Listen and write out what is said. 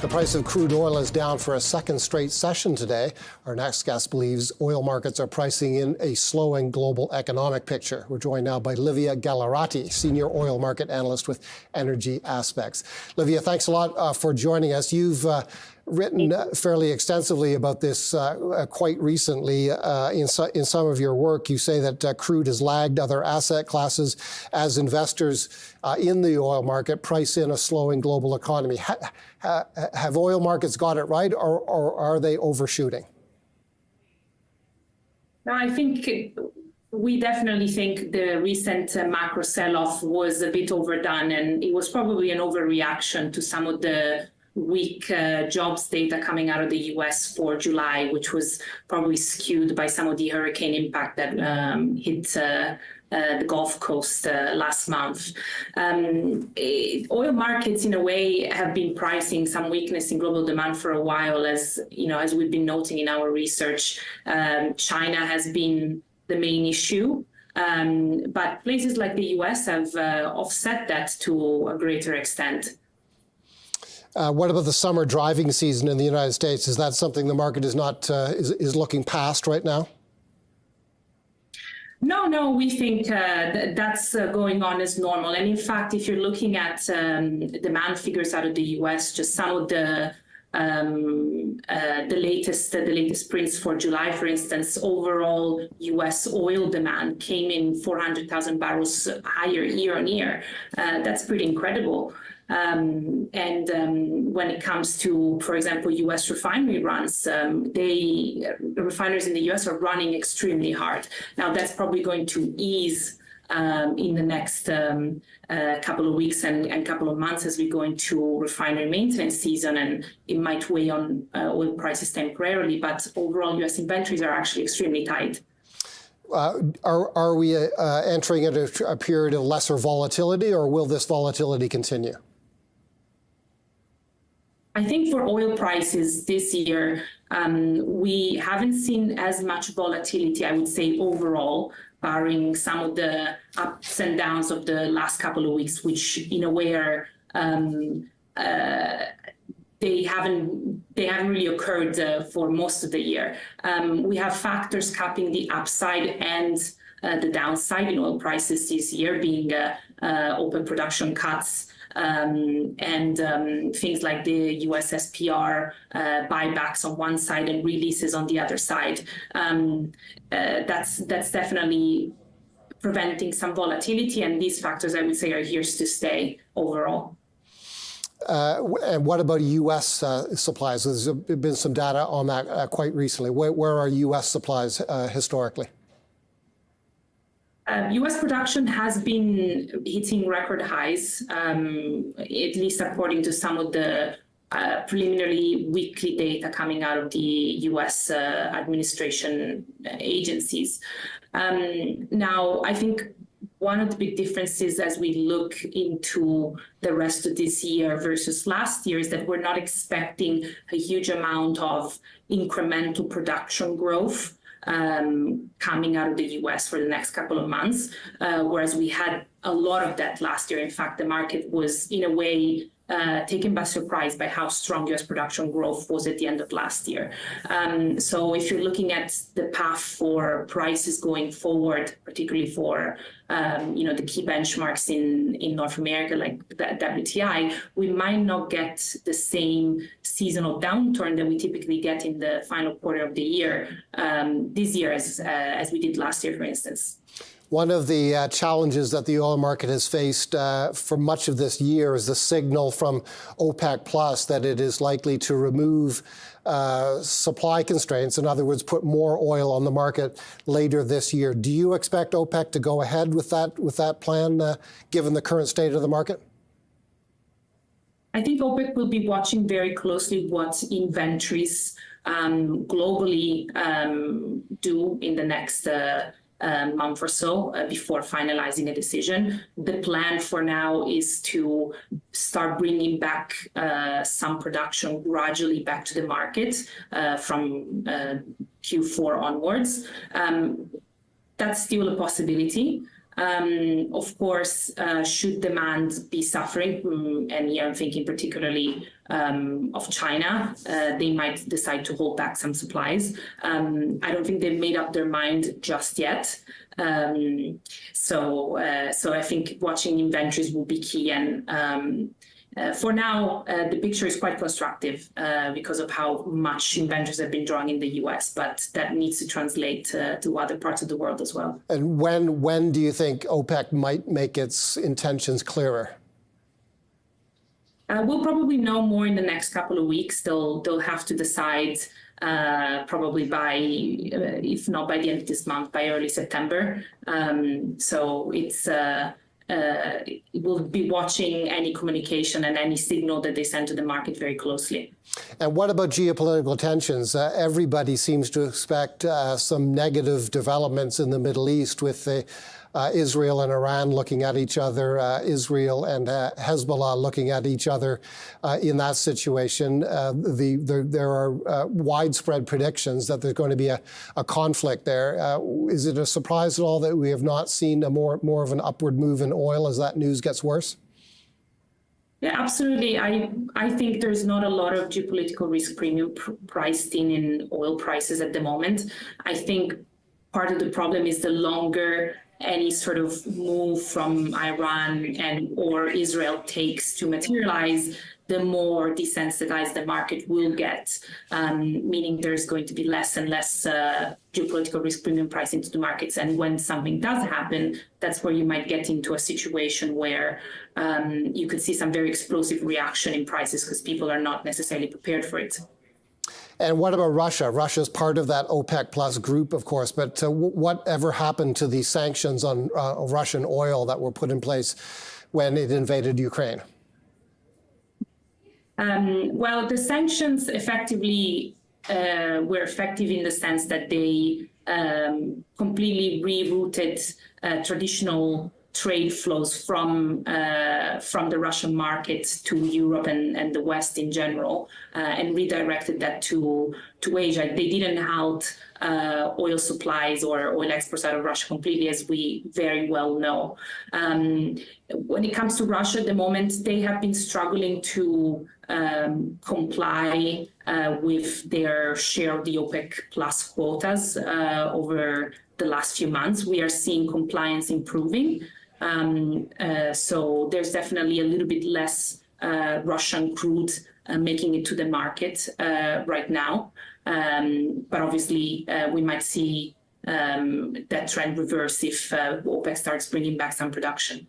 The price of crude oil is down for a second straight session today. Our next guest believes oil markets are pricing in a slowing global economic picture. We're joined now by Livia Gallarati, senior oil market analyst with Energy Aspects. Livia, thanks a lot for joining us. You've written fairly extensively about this quite recently in some of your work. You say that crude has lagged other asset classes as investors in the oil market price in a slowing global economy. Have oil markets got it right, or are they overshooting? No, I think we definitely think the recent macro sell-off was a bit overdone, and it was probably an overreaction to some of the weak jobs data coming out of the US for July, which was probably skewed by some of the hurricane impact that hit the Gulf Coast last month. Oil markets, in a way, have been pricing some weakness in global demand for a while. As you know, as we've been noting in our research, China has been the main issue. But places like the US have offset that to a greater extent. What about the summer driving season in the United States? Is that something the market is not is looking past right now? No, we think that's going on as normal. And in fact, if you're looking at demand figures out of the US, just some of the latest prints for July, for instance, overall US oil demand came in 400,000 barrels higher year on year. That's pretty incredible. When it comes to, for example, U.S. refinery runs, refiners in the U.S. are running extremely hard. Now, that's probably going to ease in the next couple of weeks and couple of months as we go into refinery maintenance season, and it might weigh on oil prices temporarily. But overall, U.S. inventories are actually extremely tight. Are we entering into a period of lesser volatility, or will this volatility continue? I think for oil prices this year, we haven't seen as much volatility, I would say, overall, barring some of the ups and downs of the last couple of weeks, which in a way are they haven't really occurred for most of the year. We have factors capping the upside and the downside in oil prices this year, being OPEC production cuts, and things like the US SPR buybacks on one side and releases on the other side. That's definitely preventing some volatility, and these factors, I would say, are here to stay overall. And what about U.S. supplies? There's been some data on that quite recently. Where are U.S. supplies historically? U.S. production has been hitting record highs, at least according to some of the preliminary weekly data coming out of the U.S. administration agencies. Now, I think one of the big differences as we look into the rest of this year versus last year is that we're not expecting a huge amount of incremental production growth coming out of the US for the next couple of months, whereas we had a lot of that last year. In fact, the market was, in a way, taken by surprise by how strong US production growth was at the end of last year. So if you're looking at the path for prices going forward, particularly for the key benchmarks in North America, like the WTI, we might not get the same seasonal downturn that we typically get in the final quarter of the year this year as we did last year, for instance. One of the challenges that the oil market has faced for much of this year is the signal from OPEC Plus that it is likely to remove supply constraints. In other words, put more oil on the market later this year. Do you expect OPEC to go ahead with that plan, given the current state of the market? I think OPEC will be watching very closely what inventories globally do in the next month or so before finalizing a decision. The plan for now is to start bringing back some production gradually back to the market from Q4 onwards. That's still a possibility. Of course, should demand be suffering, and here I'm thinking particularly of China, they might decide to hold back some supplies. I don't think they've made up their mind just yet. So I think watching inventories will be key. And for now, the picture is quite constructive because of how much inventories have been drawing in the US, but that needs to translate to other parts of the world as well. And when do you think OPEC might make its intentions clearer? We'll probably know more in the next couple of weeks. They'll have to decide probably by, if not by the end of this month, by early September. So we'll be watching any communication and any signal that they send to the market very closely. And what about geopolitical tensions? Everybody seems to expect some negative developments in the Middle East with Israel and Iran looking at each other, Israel and Hezbollah looking at each other in that situation. There are widespread predictions that there's going to be a conflict there. Is it a surprise at all that we have not seen more of an upward move in oil as that news gets worse? Yeah, absolutely. I think there's not a lot of geopolitical risk premium priced in oil prices at the moment. I think part of the problem is the longer any sort of move from Iran or Israel takes to materialize, the more desensitized the market will get, meaning there's going to be less and less geopolitical risk premium price into the markets. And when something does happen, that's where you might get into a situation where you could see some very explosive reaction in prices because people are not necessarily prepared for it. And what about Russia? Russia's part of that OPEC plus group, of course, but whatever happened to the sanctions on Russian oil that were put in place when it invaded Ukraine? Well, the sanctions effectively were effective in the sense that they completely rerouted traditional trade flows from the Russian market to Europe and the West in general, and redirected that to Asia. They didn't halt oil supplies or oil exports out of Russia completely, as we very well know. When it comes to Russia at the moment, they have been struggling to comply with their share of the OPEC plus quotas over the last few months. We are seeing compliance improving. So there's definitely a little bit less Russian crude making it to the market right now. But obviously, we might see that trend reverse if OPEC starts bringing back some production.